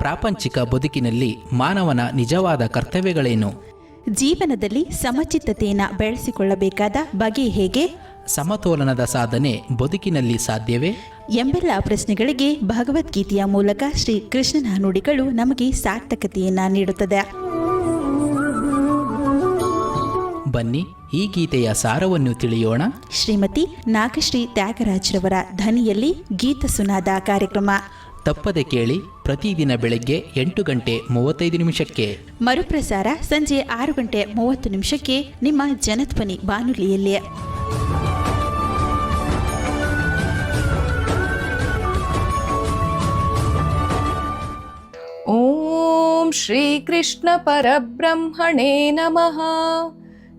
ಪ್ರಾಪಂಚಿಕ ಬದುಕಿನಲ್ಲಿ ಮಾನವನ ನಿಜವಾದ ಕರ್ತವ್ಯಗಳೇನು? ಜೀವನದಲ್ಲಿ ಸಮಚಿತ್ತತೆಯನ್ನು ಬೆಳೆಸಿಕೊಳ್ಳಬೇಕಾದ ಬಗೆ ಹೇಗೆ? ಸಮತೋಲನದ ಸಾಧನೆ ಬದುಕಿನಲ್ಲಿ ಸಾಧ್ಯವೇ? ಎಂಬೆಲ್ಲ ಪ್ರಶ್ನೆಗಳಿಗೆ ಭಗವದ್ಗೀತೆಯ ಮೂಲಕ ಶ್ರೀ ಕೃಷ್ಣನ ನುಡಿಗಳು ನಮಗೆ ಸಾರ್ಥಕತೆಯನ್ನು ನೀಡುತ್ತದೆ. ಬನ್ನಿ, ಈ ಗೀತೆಯ ಸಾರವನ್ನು ತಿಳಿಯೋಣ. ಶ್ರೀಮತಿ ನಾಗಶ್ರೀ ತ್ಯಾಗರಾಜ್ರವರ ಧ್ವನಿಯಲ್ಲಿ ಗೀತ ಸುನಾದ ಕಾರ್ಯಕ್ರಮ ತಪ್ಪದೆ ಕೇಳಿ. ಪ್ರತಿದಿನ ಬೆಳಗ್ಗೆ 8:35 ಮರುಪ್ರಸಾರ ಸಂಜೆ 6:30 ನಿಮ್ಮ ಜನಧ್ವನಿ ಬಾನುಲಿಯಲ್ಲಿ. ಓಂ ಶ್ರೀ ಕೃಷ್ಣ ಪರಬ್ರಹ್ಮಣೇ ನಮಃ.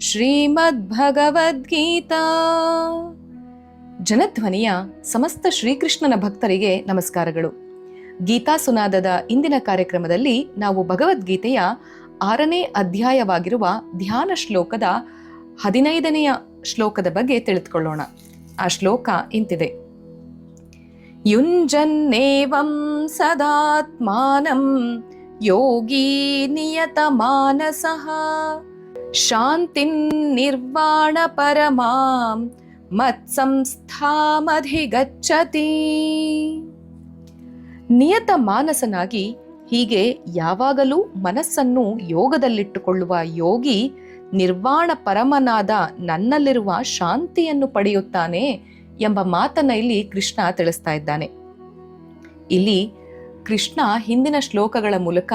ಶ್ರೀಮದ್ಭಗವದ್ಗೀತಾ. ಜನಧ್ವನಿಯ ಸಮಸ್ತ ಶ್ರೀಕೃಷ್ಣನ ಭಕ್ತರಿಗೆ ನಮಸ್ಕಾರಗಳು. ಗೀತಾ ಸುನಾದದ ಇಂದಿನ ಕಾರ್ಯಕ್ರಮದಲ್ಲಿ ನಾವು ಭಗವದ್ಗೀತೆಯ 6ನೇ ಅಧ್ಯಾಯವಾಗಿರುವ ಧ್ಯಾನ ಶ್ಲೋಕದ 15ನೆಯ ಶ್ಲೋಕದ ಬಗ್ಗೆ ತಿಳಿದುಕೊಳ್ಳೋಣ. ಆ ಶ್ಲೋಕ ಇಂತಿದೆ: ಯುಂಜನ್ನೇವಂ ಸದಾತ್ಮಾನಂ ಯೋಗಿ ನಿಯತ ಮಾನಸಃ ಶಾಂತಿಂ ನಿರ್ವಾಣ ಪರಮಾಂ ಮತ್ಸಂಸ್ಥಾಮಧಿಗಚ್ಚತಿ. ನಿಯತ ಮಾನಸನಾಗಿ ಹೀಗೆ ಯಾವಾಗಲೂ ಮನಸ್ಸನ್ನು ಯೋಗದಲ್ಲಿಟ್ಟುಕೊಳ್ಳುವ ಯೋಗಿ ನಿರ್ವಾಣ ಪರಮನಾದ ನನ್ನಲ್ಲಿರುವ ಶಾಂತಿಯನ್ನು ಪಡೆಯುತ್ತಾನೆ ಎಂಬ ಮಾತನ್ನ ಇಲ್ಲಿ ಕೃಷ್ಣ ತಿಳಿಸ್ತಾ ಇದ್ದಾನೆ. ಇಲ್ಲಿ ಕೃಷ್ಣ ಹಿಂದಿನ ಶ್ಲೋಕಗಳ ಮೂಲಕ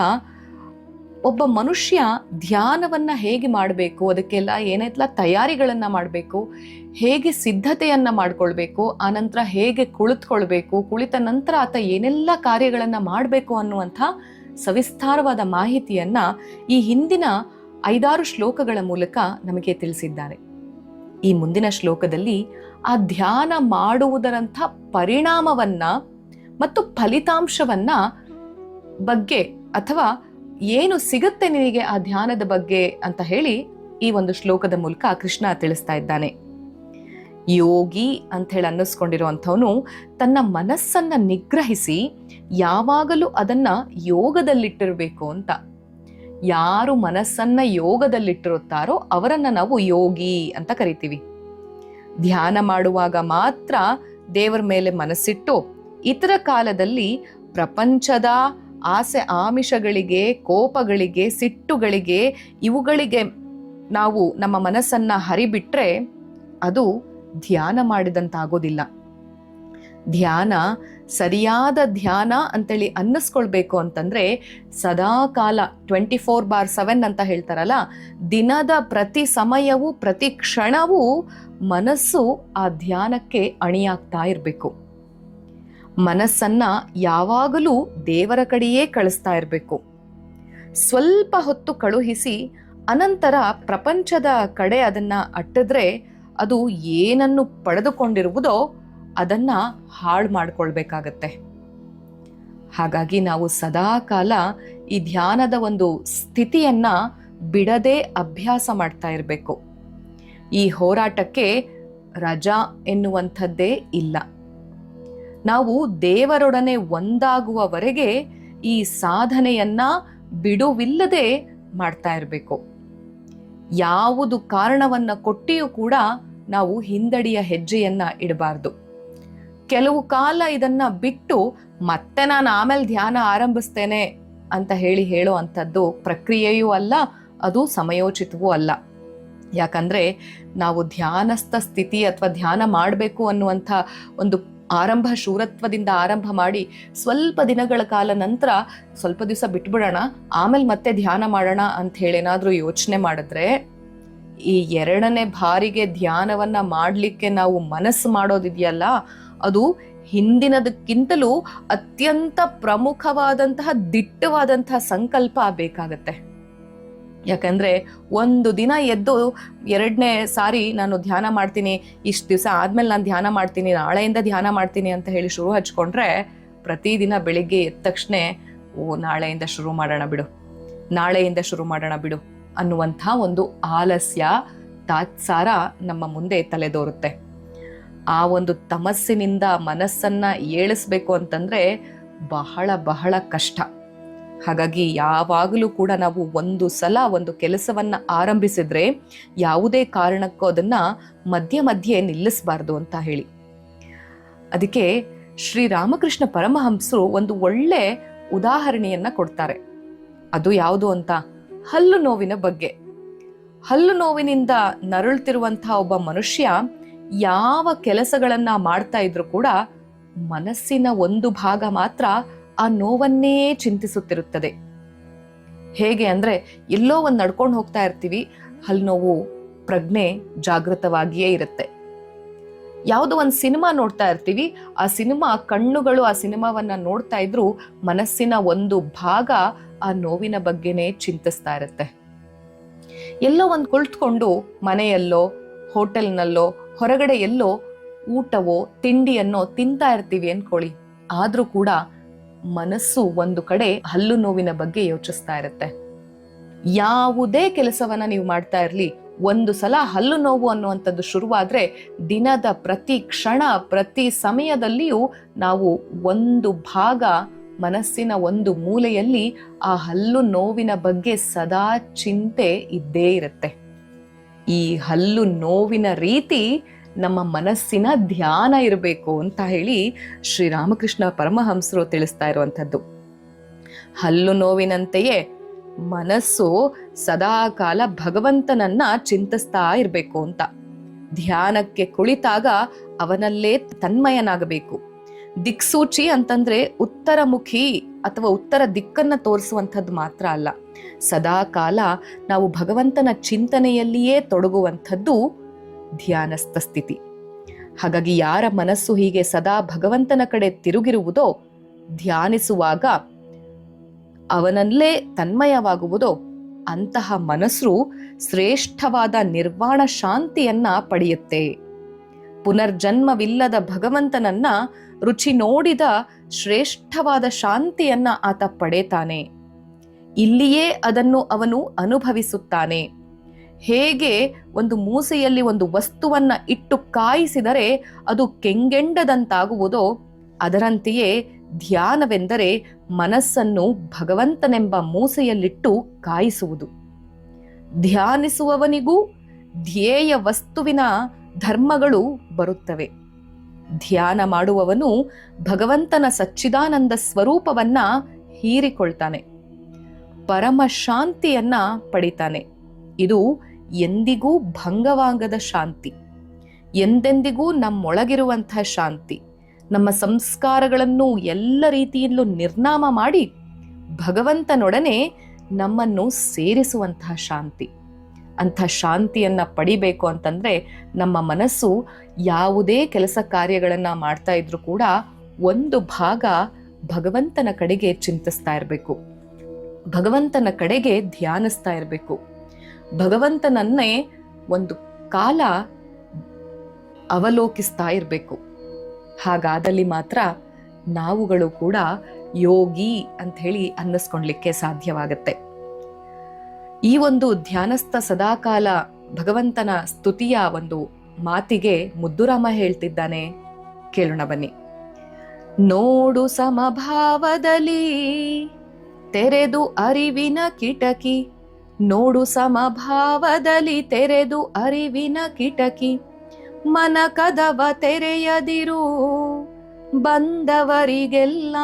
ಒಬ್ಬ ಮನುಷ್ಯ ಧ್ಯಾನವನ್ನ ಹೇಗೆ ಮಾಡಬೇಕು, ಅದಕ್ಕೆಲ್ಲ ಏನೆಲ್ಲ ತಯಾರಿಗಳನ್ನ ಮಾಡಬೇಕು, ಹೇಗೆ ಸಿದ್ಧತೆಯನ್ನ ಮಾಡ್ಕೊಳ್ಬೇಕು, ಆನಂತರ ಹೇಗೆ ಕುಳಿತುಕೊಳ್ಬೇಕು, ಕುಳಿತ ನಂತರ ಆತ ಏನೆಲ್ಲ ಕಾರ್ಯಗಳನ್ನ ಮಾಡಬೇಕು ಅನ್ನುವಂಥ ಸವಿಸ್ತಾರವಾದ ಮಾಹಿತಿಯನ್ನ ಈ ಹಿಂದಿನ 5-6 ಶ್ಲೋಕಗಳ ಮೂಲಕ ನಮಗೆ ತಿಳಿಸಿದ್ದಾರೆ. ಈ ಮುಂದಿನ ಶ್ಲೋಕದಲ್ಲಿ ಆ ಧ್ಯಾನ ಮಾಡುವುದರಂಥ ಪರಿಣಾಮವನ್ನ ಮತ್ತು ಫಲಿತಾಂಶವನ್ನ ಬಗ್ಗೆ ಅಥವಾ ಏನು ಸಿಗುತ್ತೆ ನಿನಗೆ ಆ ಧ್ಯಾನದ ಬಗ್ಗೆ ಅಂತ ಹೇಳಿ ಈ ಒಂದು ಶ್ಲೋಕದ ಮೂಲಕ ಕೃಷ್ಣ ತಿಳಿಸ್ತಾ ಇದ್ದಾನೆ. ಯೋಗಿ ಅಂತ ಹೇಳಿ ಅನ್ನಿಸ್ಕೊಂಡಿರುವಂಥವನು ತನ್ನ ಮನಸ್ಸನ್ನ ನಿಗ್ರಹಿಸಿ ಯಾವಾಗಲೂ ಅದನ್ನ ಯೋಗದಲ್ಲಿಟ್ಟಿರಬೇಕು ಅಂತ. ಯಾರು ಮನಸ್ಸನ್ನ ಯೋಗದಲ್ಲಿಟ್ಟಿರುತ್ತಾರೋ ಅವರನ್ನ ನಾವು ಯೋಗಿ ಅಂತ ಕರಿತೀವಿ. ಧ್ಯಾನ ಮಾಡುವಾಗ ಮಾತ್ರ ದೇವರ ಮೇಲೆ ಮನಸ್ಸಿಟ್ಟು ಇತರ ಕಾಲದಲ್ಲಿ ಪ್ರಪಂಚದ ಆಸೆ ಆಮಿಷಗಳಿಗೆ, ಕೋಪಗಳಿಗೆ, ಸಿಟ್ಟುಗಳಿಗೆ, ಇವುಗಳಿಗೆ ನಾವು ನಮ್ಮ ಮನಸ್ಸನ್ನ ಹರಿಬಿಟ್ರೆ ಅದು ಧ್ಯಾನ ಮಾಡಿದಂತಾಗೋದಿಲ್ಲ. ಧ್ಯಾನ ಸರಿಯಾದ ಧ್ಯಾನ ಅಂತೇಳಿ ಅನ್ನಿಸ್ಕೊಳ್ಬೇಕು ಅಂತಂದ್ರೆ ಸದಾ ಕಾಲ 24/7 ಅಂತ ಹೇಳ್ತಾರಲ್ಲ, ದಿನದ ಪ್ರತಿ ಸಮಯವೂ ಪ್ರತಿ ಕ್ಷಣವೂ ಮನಸ್ಸು ಆ ಧ್ಯಾನಕ್ಕೆ ಅಣಿಯಾಗ್ತಾ ಇರಬೇಕು. ಮನಸ್ಸನ್ನ ಯಾವಾಗಲೂ ದೇವರ ಕಡೆಯೇ ಕಳಿಸ್ತಾ ಇರಬೇಕು. ಸ್ವಲ್ಪ ಹೊತ್ತು ಕಳುಹಿಸಿ ಅನಂತರ ಪ್ರಪಂಚದ ಕಡೆ ಅದನ್ನ ಅಟ್ಟಿದ್ರೆ ಅದು ಏನನ್ನು ಪಡೆದುಕೊಂಡಿರುವುದೋ ಅದನ್ನ ಹಾಳು ಮಾಡ್ಕೊಳ್ಬೇಕಾಗತ್ತೆ. ಹಾಗಾಗಿ ನಾವು ಸದಾ ಕಾಲ ಈ ಧ್ಯಾನದ ಒಂದು ಸ್ಥಿತಿಯನ್ನ ಬಿಡದೆ ಅಭ್ಯಾಸ ಮಾಡ್ತಾ ಇರಬೇಕು. ಈ ಹೋರಾಟಕ್ಕೆ ರಜಾ ಎನ್ನುವಂಥದ್ದೇ ಇಲ್ಲ. ನಾವು ದೇವರೊಡನೆ ಒಂದಾಗುವವರೆಗೆ ಈ ಸಾಧನೆಯನ್ನ ಬಿಡುವಿಲ್ಲದೆ ಮಾಡ್ತಾ ಇರಬೇಕು. ಯಾವುದು ಕಾರಣವನ್ನ ಕೊಟ್ಟಿಯೂ ಕೂಡ ನಾವು ಹಿಂದಡಿಯ ಹೆಜ್ಜೆಯನ್ನ ಇಡಬಾರ್ದು. ಕೆಲವು ಕಾಲ ಇದನ್ನ ಬಿಟ್ಟು ಮತ್ತೆ ನಾನು ಆಮೇಲೆ ಧ್ಯಾನ ಆರಂಭಿಸ್ತೇನೆ ಅಂತ ಹೇಳೋ ಅಂಥದ್ದು ಪ್ರಕ್ರಿಯೆಯೂ ಅಲ್ಲ, ಅದು ಸಮಯೋಚಿತವೂ ಅಲ್ಲ. ಯಾಕಂದ್ರೆ ನಾವು ಧ್ಯಾನಸ್ಥ ಸ್ಥಿತಿ ಅಥವಾ ಧ್ಯಾನ ಮಾಡಬೇಕು ಅನ್ನುವಂಥ ಒಂದು ಆರಂಭ ಶೂರತ್ವದಿಂದ ಆರಂಭ ಮಾಡಿ ಸ್ವಲ್ಪ ದಿನಗಳ ಕಾಲ ನಂತರ ಸ್ವಲ್ಪ ದಿವಸ ಬಿಟ್ಬಿಡೋಣ, ಆಮೇಲೆ ಮತ್ತೆ ಧ್ಯಾನ ಮಾಡೋಣ ಅಂತ ಹೇಳಿ ಏನಾದ್ರೂ ಯೋಚನೆ ಮಾಡಿದ್ರೆ ಈ 2ನೇ ಬಾರಿಗೆ ಧ್ಯಾನವನ್ನ ಮಾಡ್ಲಿಕ್ಕೆ ನಾವು ಮನಸ್ಸು ಮಾಡೋದಿದೆಯಲ್ಲ, ಅದು ಹಿಂದಿನದಕ್ಕಿಂತಲೂ ಅತ್ಯಂತ ಪ್ರಮುಖವಾದಂತಹ ದಿಟ್ಟವಾದಂತಹ ಸಂಕಲ್ಪ ಬೇಕಾಗತ್ತೆ. ಯಾಕಂದ್ರೆ ಒಂದು ದಿನ ಎದ್ದು 2ನೇ ಸಾರಿ ನಾನು ಧ್ಯಾನ ಮಾಡ್ತೀನಿ, ಇಷ್ಟು ದಿವಸ ಆದ್ಮೇಲೆ ನಾನು ಧ್ಯಾನ ಮಾಡ್ತೀನಿ, ನಾಳೆಯಿಂದ ಧ್ಯಾನ ಮಾಡ್ತೀನಿ ಅಂತ ಹೇಳಿ ಶುರು ಹಚ್ಕೊಂಡ್ರೆ ಪ್ರತಿದಿನ ಬೆಳಿಗ್ಗೆ ಎದ್ದ ತಕ್ಷಣ ನಾಳೆಯಿಂದ ಶುರು ಮಾಡೋಣ ಬಿಡು ಅನ್ನುವಂಥ ಒಂದು ಆಲಸ್ಯ, ತಾತ್ಸಾರ ನಮ್ಮ ಮುಂದೆ ತಲೆದೋರುತ್ತೆ. ಆ ಒಂದು ತಮಸ್ಸಿನಿಂದ ಮನಸ್ಸನ್ನ ಏಳಿಸ್ಬೇಕು ಅಂತಂದ್ರೆ ಬಹಳ ಬಹಳ ಕಷ್ಟ. ಹಾಗಾಗಿ ಯಾವಾಗಲೂ ಕೂಡ ನಾವು ಒಂದು ಸಲ ಒಂದು ಕೆಲಸವನ್ನ ಆರಂಭಿಸಿದ್ರೆ ಯಾವುದೇ ಕಾರಣಕ್ಕೂ ಅದನ್ನ ಮಧ್ಯೆ ನಿಲ್ಲಿಸಬಾರ್ದು ಅಂತ ಹೇಳಿ. ಅದಕ್ಕೆ ಶ್ರೀರಾಮಕೃಷ್ಣ ಪರಮಹಂಸರು ಒಂದು ಒಳ್ಳೆ ಉದಾಹರಣೆಯನ್ನ ಕೊಡ್ತಾರೆ. ಅದು ಯಾವುದು ಅಂತ, ಹಲ್ಲು ನೋವಿನ ಬಗ್ಗೆ. ಹಲ್ಲು ನೋವಿನಿಂದ ನರಳುತ್ತಿರುವಂತಹ ಒಬ್ಬ ಮನುಷ್ಯ ಯಾವ ಕೆಲಸಗಳನ್ನ ಮಾಡ್ತಾ ಇದ್ರು ಕೂಡ ಮನಸ್ಸಿನ ಒಂದು ಭಾಗ ಮಾತ್ರ ಆ ನೋವನ್ನೇ ಚಿಂತಿಸುತ್ತಿರುತ್ತದೆ. ಹೇಗೆ ಅಂದ್ರೆ, ಎಲ್ಲೋ ಒಂದು ನಡ್ಕೊಂಡು ಹೋಗ್ತಾ ಇರ್ತೀವಿ, ಹಲ್ಲು ನೋವು ಪ್ರಜ್ಞೆ ಜಾಗೃತವಾಗಿಯೇ ಇರುತ್ತೆ. ಯಾವುದೋ ಒಂದು ಸಿನಿಮಾ ನೋಡ್ತಾ ಇರ್ತೀವಿ, ಆ ಸಿನಿಮಾ ಕಣ್ಣುಗಳು ಆ ಸಿನಿಮಾವನ್ನ ನೋಡ್ತಾ ಇದ್ರು ಮನಸ್ಸಿನ ಒಂದು ಭಾಗ ಆ ನೋವಿನ ಬಗ್ಗೆನೇ ಚಿಂತಿಸ್ತಾ ಇರುತ್ತೆ. ಎಲ್ಲೋ ಒಂದು ಕುಳಿತುಕೊಂಡು ಮನೆಯಲ್ಲೋ ಹೋಟೆಲ್ನಲ್ಲೋ ಹೊರಗಡೆ ಎಲ್ಲೋ ಊಟವೋ ತಿಂಡಿಯನ್ನೋ ತಿಂತಾ ಇರ್ತೀವಿ ಅನ್ಕೊಳ್ಳಿ, ಆದ್ರೂ ಕೂಡ ಮನಸ್ಸು ಒಂದು ಕಡೆ ಹಲ್ಲು ನೋವಿನ ಬಗ್ಗೆ ಯೋಚಿಸ್ತಾ ಇರುತ್ತೆ. ಯಾವುದೇ ಕೆಲಸವನ್ನ ನೀವು ಮಾಡ್ತಾ ಇರ್ಲಿ, ಒಂದು ಸಲ ಹಲ್ಲು ನೋವು ಅನ್ನುವಂಥದ್ದು ಶುರುವಾದ್ರೆ ದಿನದ ಪ್ರತಿ ಕ್ಷಣ ಪ್ರತಿ ಸಮಯದಲ್ಲಿಯೂ ನಾವು ಒಂದು ಭಾಗ ಮನಸ್ಸಿನ ಒಂದು ಮೂಲೆಯಲ್ಲಿ ಆ ಹಲ್ಲು ನೋವಿನ ಬಗ್ಗೆ ಸದಾ ಚಿಂತೆ ಇದ್ದೇ ಇರುತ್ತೆ. ಈ ಹಲ್ಲು ನೋವಿನ ರೀತಿ ನಮ್ಮ ಮನಸ್ಸಿನ ಧ್ಯಾನ ಇರಬೇಕು ಅಂತ ಹೇಳಿ ಶ್ರೀರಾಮಕೃಷ್ಣ ಪರಮಹಂಸರು ತಿಳಿಸ್ತಾ ಇರುವಂಥದ್ದು. ಹಲ್ಲು ನೋವಿನಂತೆಯೇ ಮನಸ್ಸು ಸದಾ ಕಾಲ ಭಗವಂತನನ್ನ ಚಿಂತಿಸ್ತಾ ಇರಬೇಕು ಅಂತ. ಧ್ಯಾನಕ್ಕೆ ಕುಳಿತಾಗ ಅವನಲ್ಲೇ ತನ್ಮಯನಾಗಬೇಕು. ದಿಕ್ಸೂಚಿ ಅಂತಂದ್ರೆ ಉತ್ತರಮುಖಿ ಅಥವಾ ಉತ್ತರ ದಿಕ್ಕನ್ನ ತೋರಿಸುವಂಥದ್ದು ಮಾತ್ರ ಅಲ್ಲ, ಸದಾ ಕಾಲ ನಾವು ಭಗವಂತನ ಚಿಂತನೆಯಲ್ಲಿಯೇ ತೊಡಗುವಂಥದ್ದು ಧ್ಯಾನಸ್ಥ ಸ್ಥಿತಿ. ಹಾಗಾಗಿ ಯಾರ ಮನಸ್ಸು ಹೀಗೆ ಸದಾ ಭಗವಂತನ ಕಡೆ ತಿರುಗಿರುವುದೋ, ಧ್ಯಾನಿಸುವಾಗ ಅವನಲ್ಲೇ ತನ್ಮಯವಾಗುವುದೋ, ಅಂತಹ ಮನಸ್ಸು ಶ್ರೇಷ್ಠವಾದ ನಿರ್ವಾಣ ಶಾಂತಿಯನ್ನ ಪಡೆಯುತ್ತೆ. ಪುನರ್ಜನ್ಮವಿಲ್ಲದ ಭಗವಂತನನ್ನ ರುಚಿ ನೋಡಿದ ಶ್ರೇಷ್ಠವಾದ ಶಾಂತಿಯನ್ನ ಆತ ಪಡೆತಾನೆ. ಇಲ್ಲಿಯೇ ಅದನ್ನು ಅವನು ಅನುಭವಿಸುತ್ತಾನೆ. ಹೇಗೆ ಒಂದು ಮೂಸೆಯಲ್ಲಿ ಒಂದು ವಸ್ತುವನ್ನ ಇಟ್ಟು ಕಾಯಿಸಿದರೆ ಅದು ಕೆಂಗೆಂಡದಂತಾಗುವುದೋ, ಅದರಂತೆಯೇ ಧ್ಯಾನವೆಂದರೆ ಮನಸ್ಸನ್ನು ಭಗವಂತನೆಂಬ ಮೂಸೆಯಲ್ಲಿಟ್ಟು ಕಾಯಿಸುವುದು. ಧ್ಯಾನಿಸುವವನಿಗೂ ಧ್ಯೇಯ ವಸ್ತುವಿನ ಧರ್ಮಗಳು ಬರುತ್ತವೆ. ಧ್ಯಾನ ಮಾಡುವವನು ಭಗವಂತನ ಸಚ್ಚಿದಾನಂದ ಸ್ವರೂಪವನ್ನ ಹೀರಿಕೊಳ್ತಾನೆ, ಪರಮ ಶಾಂತಿಯನ್ನ ಪಡಿತಾನೆ. ಇದು ಎಂದಿಗೂ ಭಂಗವಾಗದ ಶಾಂತಿ, ಎಂದೆಂದಿಗೂ ನಮ್ಮೊಳಗಿರುವಂತಹ ಶಾಂತಿ. ನಮ್ಮ ಸಂಸ್ಕಾರಗಳನ್ನು ಎಲ್ಲ ರೀತಿಯಲ್ಲೂ ನಿರ್ನಾಮ ಮಾಡಿ ಭಗವಂತನೊಡನೆ ನಮ್ಮನ್ನು ಸೇರಿಸುವಂತಹ ಶಾಂತಿ. ಅಂಥ ಶಾಂತಿಯನ್ನ ಪಡಿಬೇಕು ಅಂತಂದ್ರೆ ನಮ್ಮ ಮನಸ್ಸು ಯಾವುದೇ ಕೆಲಸ ಕಾರ್ಯಗಳನ್ನ ಮಾಡ್ತಾ ಇದ್ರು ಕೂಡ ಒಂದು ಭಾಗ ಭಗವಂತನ ಕಡೆಗೆ ಚಿಂತಿಸ್ತಾ ಇರಬೇಕು, ಭಗವಂತನ ಕಡೆಗೆ ಧ್ಯಾನಿಸ್ತಾ ಇರಬೇಕು. ಭಗವಂತನನ್ನೇ ಒಂದು ಕಾಲ ಅವಲೋಕಿಸ್ತಾ ಇರಬೇಕು. ಹಾಗಾದಲ್ಲಿ ಮಾತ್ರ ನಾವುಗಳು ಕೂಡ ಯೋಗಿ ಅಂತ ಹೇಳಿ ಅನ್ನಿಸ್ಕೊಳ್ಲಿಕ್ಕೆ ಸಾಧ್ಯವಾಗತ್ತೆ. ಈ ಒಂದು ಧ್ಯಾನಸ್ಥ ಸದಾಕಾಲ ಭಗವಂತನ ಸ್ತುತಿಯ ಒಂದು ಮಾತಿಗೆ ಮುದ್ದುರಾಮ ಹೇಳ್ತಿದ್ದಾನೆ, ಕೇಳೋಣ ಬನ್ನಿ. ನೋಡು ಸಮಭಾವದಲ್ಲಿ ತೆರೆದು ಅರಿವಿನ ಕಿಟಕಿ, ನೋಡು ಸಮಭಾವದಲ್ಲಿ ತೆರೆದು ಅರಿವಿನ ಕಿಟಕಿ, ಮನ ಕದವ ತೆರೆಯದಿರು ಬಂದವರಿಗೆಲ್ಲ,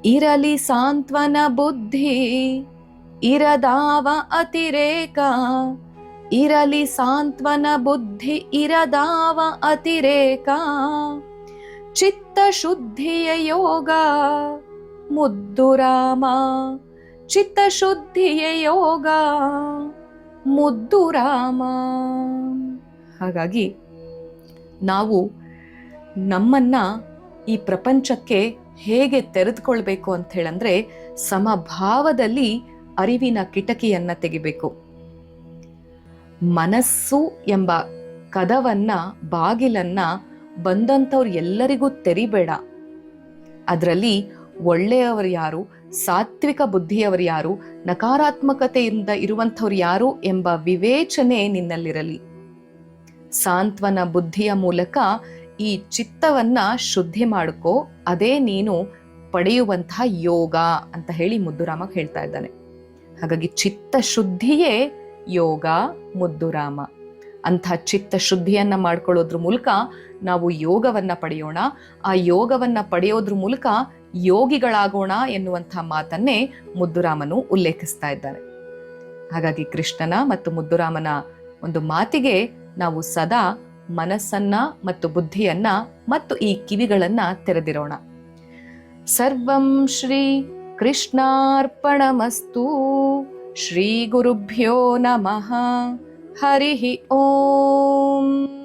ಇರಲಿ ಸಾಂತ್ವನ ಬುದ್ಧಿ ಇರದಾವ ಅತಿರೇಕ, ಇರಲಿ ಸಾಂತ್ವನ ಬುದ್ಧಿ ಇರದಾವ ಅತಿರೇಕ, ಚಿತ್ತ ಶುದ್ಧಿಯ ಯೋಗ ಮುದ್ದುರಾಮ, ಚಿತ್ತ ಶುದ್ಧಿಯ ಯೋಗ ಮುದ್ದುರಾಮ. ಹಾಗಾಗಿ ನಾವು ನಮ್ಮನ್ನ ಈ ಪ್ರಪಂಚಕ್ಕೆ ಹೇಗೆ ತೆರೆದುಕೊಳ್ಬೇಕು ಅಂತ ಹೇಳಂದ್ರೆ ಸಮಭಾವದಲ್ಲಿ ಅರಿವಿನ ಕಿಟಕಿಯನ್ನ ತೆಗಿಬೇಕು. ಮನಸ್ಸು ಎಂಬ ಕದವನ್ನ ಬಾಗಿಲನ್ನ ಬಂದಂಥವ್ರು ಎಲ್ಲರಿಗೂ ತೆರಿಬೇಡ. ಅದರಲ್ಲಿ ಒಳ್ಳೆಯವರು ಯಾರು, ಸಾತ್ವಿಕ ಬುದ್ಧಿಯವರು ಯಾರು, ನಕಾರಾತ್ಮಕತೆಯಿಂದ ಇರುವಂಥವ್ರು ಯಾರು ಎಂಬ ವಿವೇಚನೆ ನಿನ್ನಲ್ಲಿರಲಿ. ಸಾಂತ್ವನ ಬುದ್ಧಿಯ ಮೂಲಕ ಈ ಚಿತ್ತವನ್ನ ಶುದ್ಧಿ ಮಾಡ್ಕೋ, ಅದೇ ನೀನು ಪಡೆಯುವಂತಹ ಯೋಗ ಅಂತ ಹೇಳಿ ಮುದ್ದುರಾಮ ಹೇಳ್ತಾ ಇದ್ದಾನೆ. ಹಾಗಾಗಿ ಚಿತ್ತ ಶುದ್ಧಿಯೇ ಯೋಗ ಮುದ್ದುರಾಮ. ಅಂಥ ಚಿತ್ತ ಶುದ್ಧಿಯನ್ನ ಮಾಡ್ಕೊಳ್ಳೋದ್ರ ಮೂಲಕ ನಾವು ಯೋಗವನ್ನ ಪಡೆಯೋಣ. ಆ ಯೋಗವನ್ನ ಪಡೆಯೋದ್ರ ಮೂಲಕ ಯೋಗಿಗಳಾಗೋಣ ಎನ್ನುವಂಥ ಮಾತನ್ನೇ ಮುದ್ದುರಾಮನು ಉಲ್ಲೇಖಿಸ್ತಾ ಇದ್ದಾನೆ. ಹಾಗಾಗಿ ಕೃಷ್ಣನ ಮತ್ತು ಮುದ್ದುರಾಮನ ಒಂದು ಮಾತಿಗೆ ನಾವು ಸದಾ ಮನಸ್ಸನ್ನ ಮತ್ತು ಬುದ್ಧಿಯನ್ನ ಮತ್ತು ಈ ಕಿವಿಗಳನ್ನ ತೆರೆದಿರೋಣ. ಸರ್ವಂ ಶ್ರೀ ಕೃಷ್ಣಾರ್ಪಣಮಸ್ತು. ಶ್ರೀ ಗುರುಭ್ಯೋ ನಮಃ. ಹರಿ ಓಂ.